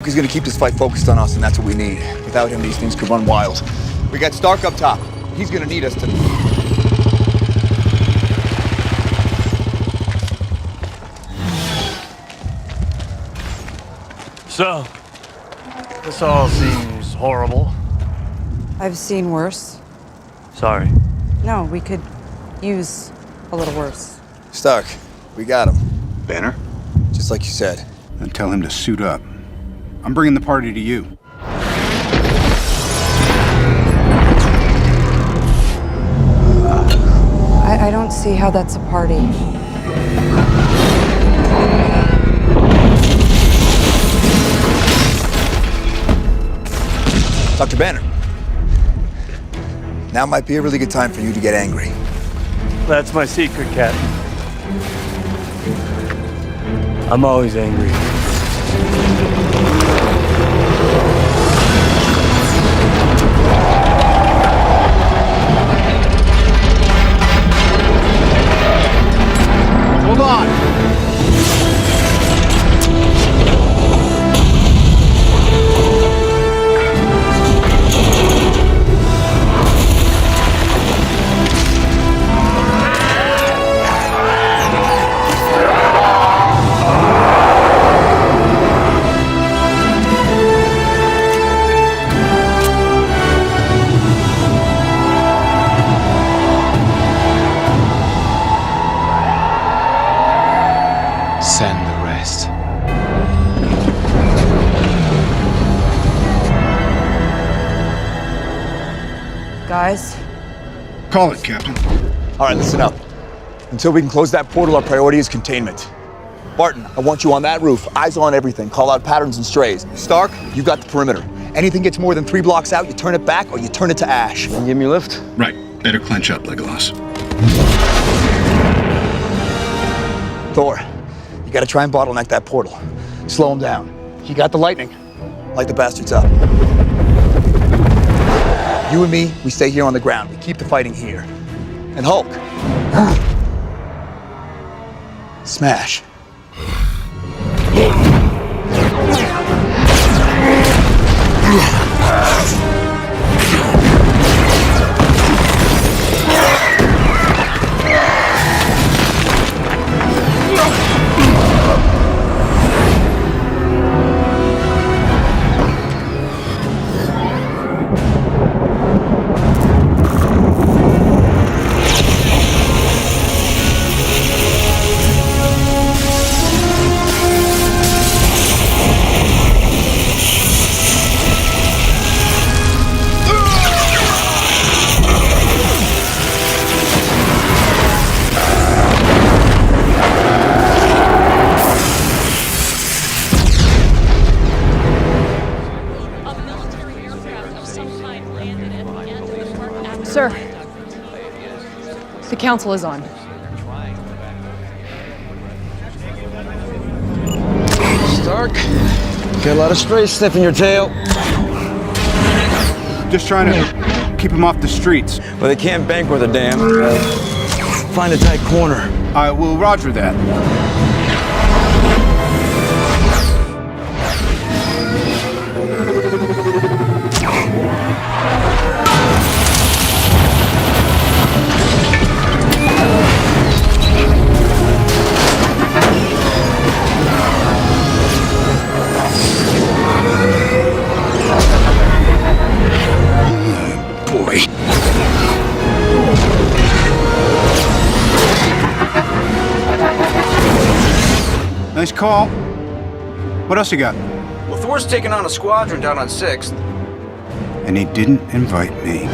is gonna keep this fight focused on us, and that's what we need. Without him, these things could run wild. We got Stark up top. He's gonna need us to... So, this all seems horrible. I've seen worse. Sorry. No, we could use a little worse. Stark, we got him. Banner? Just like you said. Then tell him to suit up. I'm bringing the party to you. I don't see how that's a party. Dr. Banner. Now might be a really good time for you to get angry. That's my secret, Captain. I'm always angry. Hold on! Send the rest. Guys, Call it, Captain. All right, listen up. Until we can close that portal, our priority is containment. Barton, I want you on that roof, eyes on everything, call out patterns and strays. Stark, you got the perimeter. Anything gets more than 3 blocks out, you turn it back or you turn it to ash. Can you give me a lift? Right. Better clench up, Legolas. Thor, you gotta try and bottleneck that portal. Slow him down. You got the lightning. Light the bastards up. You and me, we stay here on the ground. We keep the fighting here. And Hulk. Smash. Sir, the council is on. Stark, got a lot of strays sniffing your tail. Just trying to keep him off the streets. Well, they can't bank with a dam. Find a tight corner. I will roger that. Boy. Nice call. What else you got? Well, Thor's taking on a squadron down on 6th. And he didn't invite me.